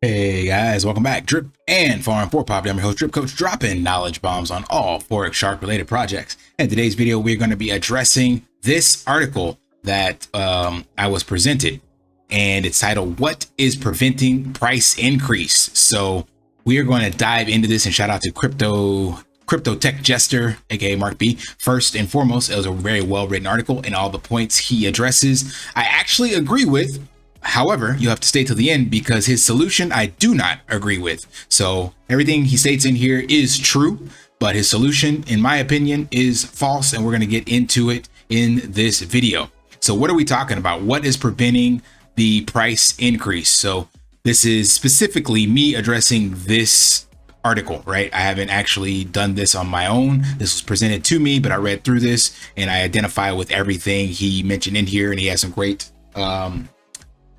Hey guys, welcome back. Drip and Farm for Poverty. I'm your host, Drip Coach, dropping knowledge bombs on all Forex Shark related projects. In today's video, we're going to be addressing this article that I was presented, and it's titled, "What is Preventing Price Increase?" So we are going to dive into this, and shout out to Crypto Tech Jester, aka Mark B. First and foremost, it was a very well written article, and all the points he addresses I actually agree with. However, you have to stay till the end because his solution I do not agree with. So everything he states in here is true, but his solution, in my opinion, is false, and we're going to get into it in this video. So what are we talking about? What is preventing the price increase? So this is specifically me addressing this article, right? I haven't actually done this on my own. This was presented to me, but I read through this and I identify with everything he mentioned in here, and he has some great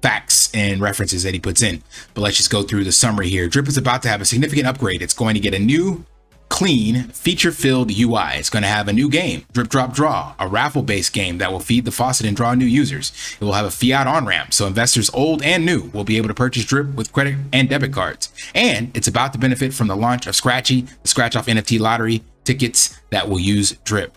facts and references that he puts in. But let's just go through the summary here. Drip is about to have a significant upgrade. It's going to get a new, clean, feature-filled UI. It's going to have a new game, Drip Drop Draw, a raffle-based game that will feed the faucet and draw new users. It will have a fiat on-ramp, so investors old and new will be able to purchase Drip with credit and debit cards. And it's about to benefit from the launch of Scratchy, the scratch-off NFT lottery tickets that will use Drip.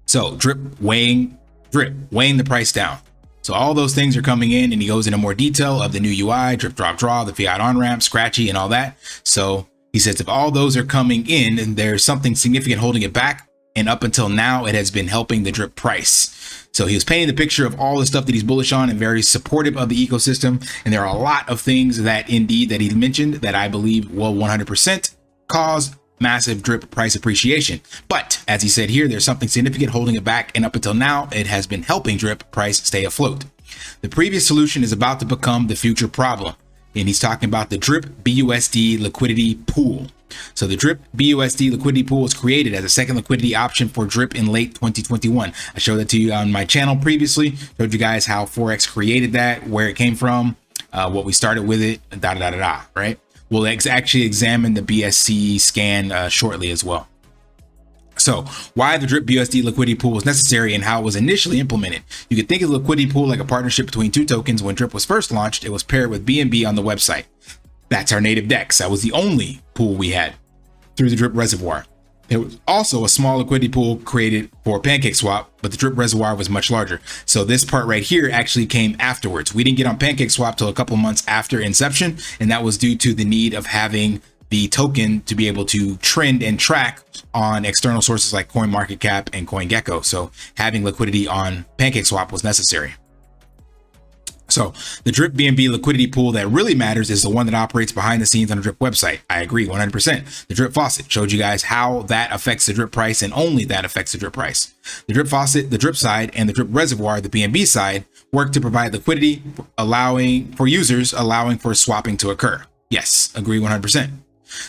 So Drip weighing the price down. So all those things are coming in, and he goes into more detail of the new UI, Drip Drop Draw, the fiat on-ramp, Scratchy, and all that. So he says if all those are coming in, and there's something significant holding it back, and up until now, it has been helping the Drip price. So he was painting the picture of all the stuff that he's bullish on and very supportive of the ecosystem. And there are a lot of things that indeed that he mentioned that I believe will 100% cause massive Drip price appreciation. But as he said here, there's something significant holding it back, and up until now, it has been helping Drip price stay afloat. The previous solution is about to become the future problem, and he's talking about the Drip BUSD liquidity pool. So the Drip BUSD liquidity pool was created as a second liquidity option for Drip in late 2021. I showed that to you on my channel previously, showed you guys how Forex created that, where it came from, what we started with it, right? We'll actually examine the BSC scan shortly as well. So why the Drip BUSD liquidity pool was necessary and how it was initially implemented. You could think of the liquidity pool like a partnership between two tokens. When Drip was first launched, it was paired with BNB on the website. That's our native DEX. That was the only pool we had through the Drip reservoir. There was also a small liquidity pool created for PancakeSwap, but the Drip reservoir was much larger. So this part right here actually came afterwards. We didn't get on PancakeSwap till a couple months after inception, and that was due to the need of having the token to be able to trend and track on external sources like CoinMarketCap and CoinGecko. So having liquidity on PancakeSwap was necessary. So the Drip BNB liquidity pool that really matters is the one that operates behind the scenes on the Drip website. I agree 100%. The Drip Faucet showed you guys how that affects the Drip price, and only that affects the Drip price. The Drip Faucet, the Drip side, and the Drip reservoir, the BNB side, work to provide liquidity, allowing for swapping to occur. Yes, agree 100%.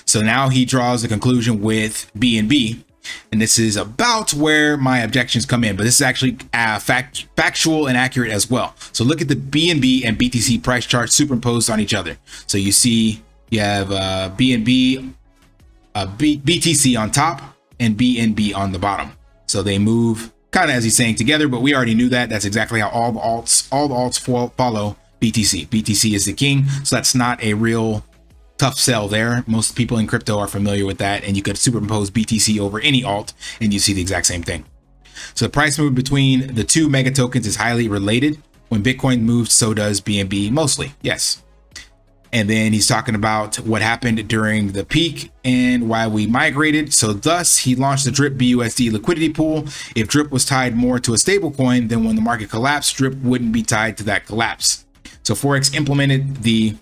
So now he draws the conclusion with BNB. And this is about where my objections come in, but this is actually factual and accurate as well. So look at the BNB and BTC price charts superimposed on each other. So you see you have BNB, BTC on top and BNB on the bottom. So they move kind of as he's saying together, but we already knew that. That's exactly how all the alts follow BTC. BTC is the king, so that's not a real tough sell there. Most people in crypto are familiar with that, and you could superimpose BTC over any alt and you see the exact same thing. So the price movement between the two mega tokens is highly related. When Bitcoin moves, so does BNB mostly. Yes. And then he's talking about what happened during the peak and why we migrated. So thus he launched the Drip BUSD liquidity pool. If Drip was tied more to a stable coin, then when the market collapsed, Drip wouldn't be tied to that collapse. So Forex implemented the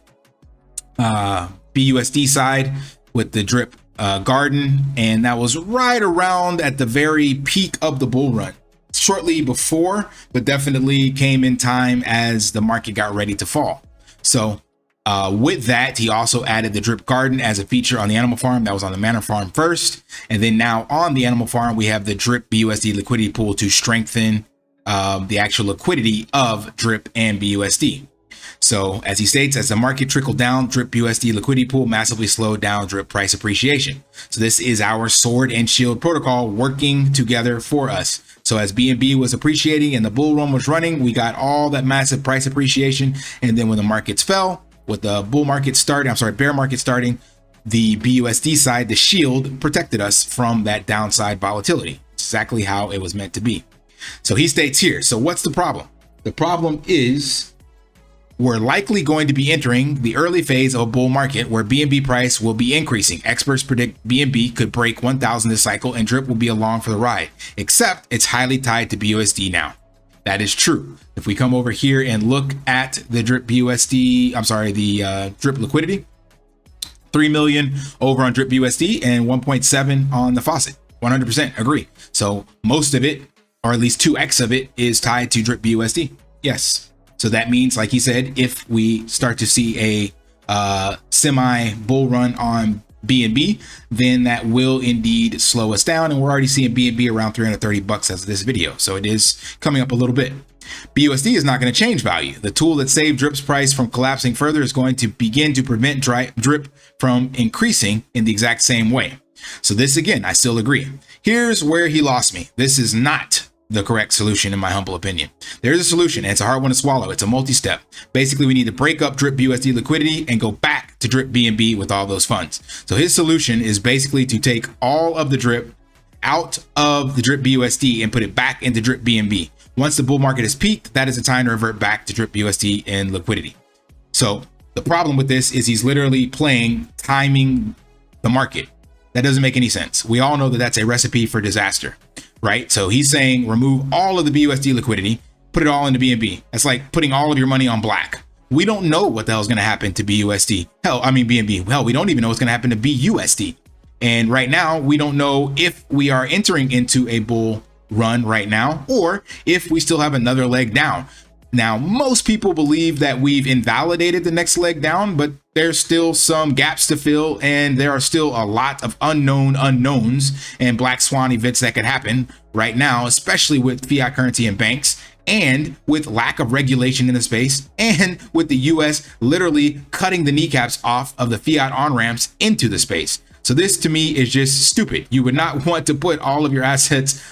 BUSD side with the Drip Garden, and that was right around at the very peak of the bull run, shortly before, but definitely came in time as the market got ready to fall. So with that, he also added the Drip Garden as a feature on the Animal Farm. That was on the Manor Farm first, and then now on the Animal Farm we have the Drip BUSD liquidity pool to strengthen the actual liquidity of Drip and BUSD. So as he states, as the market trickled down, Drip USD liquidity pool massively slowed down Drip price appreciation. So this is our sword and shield protocol working together for us. So as BNB was appreciating and the bull run was running, we got all that massive price appreciation. And then when the markets fell, With the bull market starting, bear market starting, the BUSD side, the shield, protected us from that downside volatility. Exactly how it was meant to be. So he states here, so what's the problem? The problem is we're likely going to be entering the early phase of a bull market where BNB price will be increasing. Experts predict BNB could break 1,000 this cycle and DRIP will be along for the ride, except it's highly tied to BUSD now. That is true. If we come over here and look at the DRIP BUSD, the DRIP liquidity, 3 million over on DRIP BUSD and 1.7 on the Faucet. 100% agree. So most of it, or at least 2x of it, is tied to DRIP BUSD. Yes. So that means, like he said, if we start to see a semi bull run on BNB, then that will indeed slow us down. And we're already seeing BNB around 330 bucks as of this video. So it is coming up a little bit. BUSD is not going to change value. The tool that saved DRIP's price from collapsing further is going to begin to prevent DRIP from increasing in the exact same way. So this, again, I still agree. Here's where he lost me. This is not the correct solution, in my humble opinion. There's a solution, and it's a hard one to swallow. It's a multi-step. Basically, we need to break up DRIP BUSD liquidity and go back to DRIP BNB with all those funds. So his solution is basically to take all of the DRIP out of the DRIP BUSD and put it back into DRIP BNB. Once the bull market has peaked, that is the time to revert back to DRIP BUSD and liquidity. So the problem with this is he's literally timing the market. That doesn't make any sense. We all know that that's a recipe for disaster, right? So he's saying remove all of the BUSD liquidity, put it all into BNB. That's like putting all of your money on black. We don't know what the hell is going to happen to BUSD. BNB. Hell, we don't even know what's going to happen to BUSD. And right now, we don't know if we are entering into a bull run right now, or if we still have another leg down. Now, most people believe that we've invalidated the next leg down, but there's still some gaps to fill, and there are still a lot of unknown unknowns and black swan events that could happen right now, especially with fiat currency and banks, and with lack of regulation in the space, and with the US literally cutting the kneecaps off of the fiat on-ramps into the space. So this to me is just stupid. You would not want to put all of your assets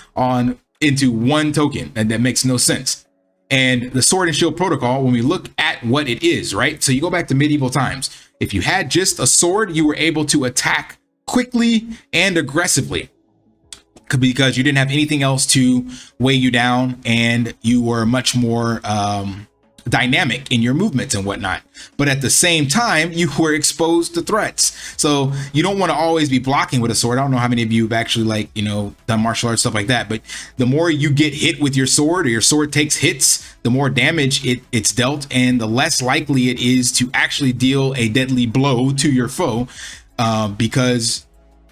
into one token, and that makes no sense. And the sword and shield protocol, when we look at what it is, right? So you go back to medieval times. If you had just a sword, you were able to attack quickly and aggressively because you didn't have anything else to weigh you down, and you were much more dynamic in your movements and whatnot. But at the same time, you were exposed to threats. So you don't want to always be blocking with a sword. I don't know how many of you have actually done martial arts, stuff like that. But the more you get hit with your sword, or your sword takes hits, the more damage it's dealt, and the less likely it is to actually deal a deadly blow to your foe, because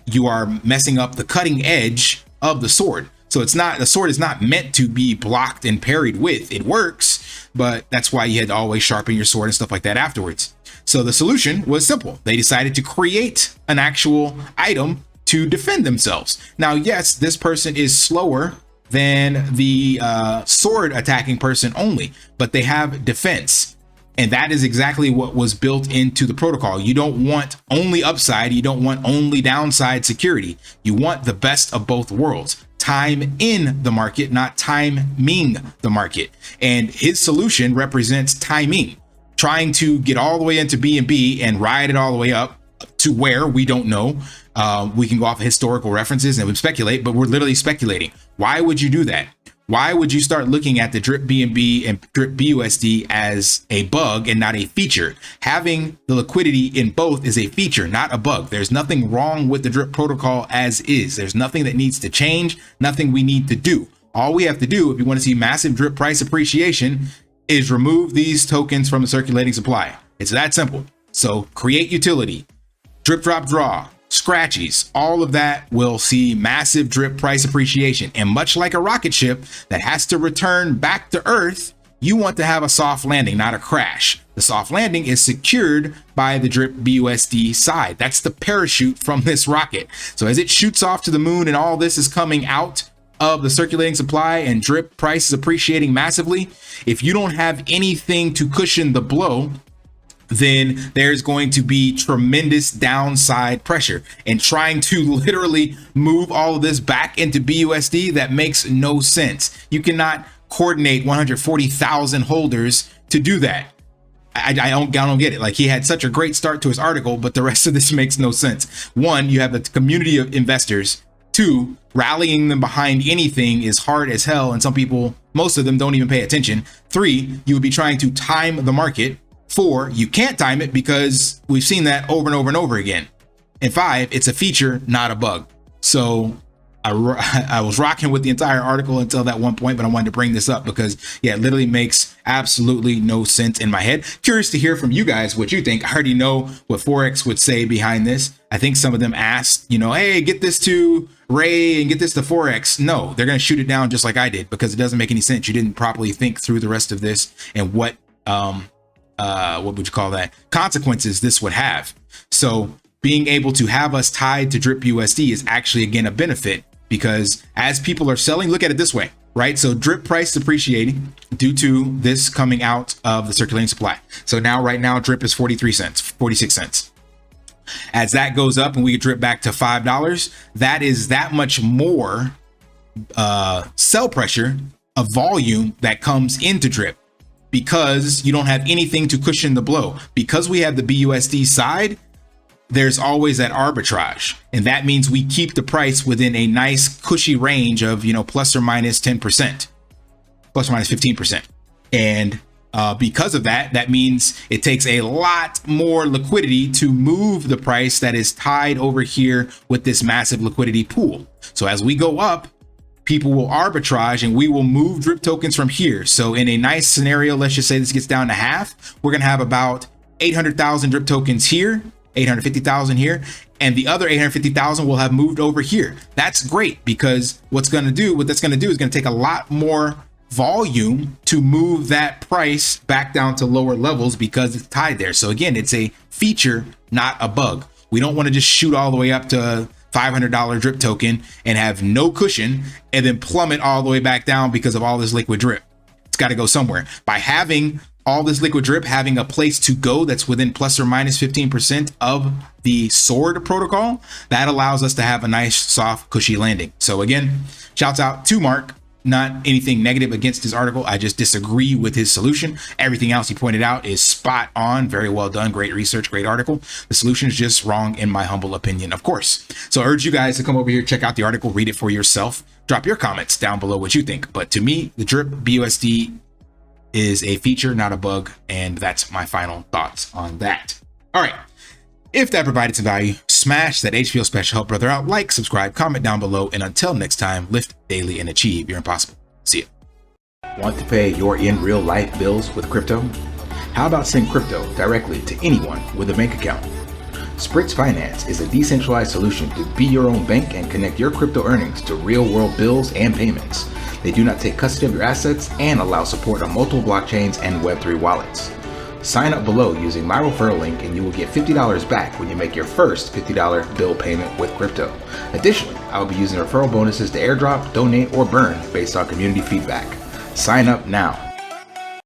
you are messing up the cutting edge of the sword. So the sword is not meant to be blocked and parried with. It works, but that's why you had to always sharpen your sword and stuff like that afterwards. So the solution was simple. They decided to create an actual item to defend themselves. Now, yes, this person is slower than the sword attacking person only, but they have defense. And that is exactly what was built into the protocol. You don't want only upside. You don't want only downside security. You want the best of both worlds. Time in the market, not timing the market. And his solution represents timing, trying to get all the way into BNB and ride it all the way up to where we don't know. We can go off of historical references and we speculate, but we're literally speculating. Why would you do that? Why would you start looking at the drip BNB and drip BUSD as a bug and not a feature? Having the liquidity in both is a feature, not a bug. There's nothing wrong with the drip protocol as is. There's nothing that needs to change, nothing we need to do. All we have to do if we want to see massive drip price appreciation is remove these tokens from the circulating supply. It's that simple. So create utility, drip, drop, draw, scratchies, all of that will see massive drip price appreciation. And much like a rocket ship that has to return back to Earth, you want to have a soft landing, not a crash. The soft landing is secured by the drip BUSD side. That's the parachute from this rocket. So as it shoots off to the moon and all this is coming out of the circulating supply and drip price is appreciating massively, if you don't have anything to cushion the blow, then there's going to be tremendous downside pressure. And trying to literally move all of this back into BUSD, that makes no sense. You cannot coordinate 140,000 holders to do that. I don't get it. Like, he had such a great start to his article, but the rest of this makes no sense. One, you have the community of investors. Two, rallying them behind anything is hard as hell, and some people, most of them, don't even pay attention. Three, you would be trying to time the market. Four, you can't time it because we've seen that over and over and over again. And five, it's a feature, not a bug. So I was rocking with the entire article until that one point, but I wanted to bring this up because, yeah, it literally makes absolutely no sense in my head. Curious to hear from you guys what you think. I already know what Forex would say behind this. I think some of them asked, you know, hey, get this to Ray and get this to Forex. No, they're going to shoot it down just like I did because it doesn't make any sense. You didn't properly think through the rest of this and what would you call that, consequences this would have. So being able to have us tied to Drip USD is actually, again, a benefit, because as people are selling, look at it this way, right? So Drip price depreciating due to this coming out of the circulating supply. So now, right now, Drip is 43 cents, 46 cents. As that goes up and we get Drip back to $5, that is that much more sell pressure of volume that comes into Drip, because you don't have anything to cushion the blow. Because we have the BUSD side, there's always that arbitrage, and that means we keep the price within a nice cushy range of, you know, plus or minus 10%, plus or minus 15%. And because of that, that means it takes a lot more liquidity to move the price that is tied over here with this massive liquidity pool. So as we go up, people will arbitrage and we will move Drip tokens from here. So in a nice scenario, let's just say this gets down to half, we're gonna have about 800,000 Drip tokens here, 850,000 here, and the other 850,000 will have moved over here. That's great, because what that's going to do is going to take a lot more volume to move that price back down to lower levels because it's tied there. So again, it's a feature, not a bug. We don't want to just shoot all the way up to $500 Drip token and have no cushion and then plummet all the way back down because of all this liquid Drip. It's got to go somewhere. By having all this liquid Drip, having a place to go that's within plus or minus 15% of the sword protocol, that allows us to have a nice, soft, cushy landing. So again, shouts out to Mark. Not anything negative against his article. I just disagree with his solution. Everything else he pointed out is spot on. Very well done. Great research, great article. The solution is just wrong in my humble opinion, of course. So I urge you guys to come over here, check out the article, read it for yourself. Drop your comments down below what you think. But to me, the Drip BUSD is a feature, not a bug, and that's my final thoughts on that. All right, if that provided some value, smash that HPO special, help brother out, like, subscribe, comment down below, and until next time, lift daily and achieve your impossible. See ya. Want to pay your in real life bills with crypto? How about send crypto directly to anyone with a bank account? Spritz Finance is a decentralized solution to be your own bank and connect your crypto earnings to real world bills and payments. They do not take custody of your assets and allow support on multiple blockchains and Web3 wallets. Sign up below using my referral link and you will get $50 back when you make your first $50 bill payment with crypto. Additionally, I will be using referral bonuses to airdrop, donate, or burn based on community feedback. Sign up now.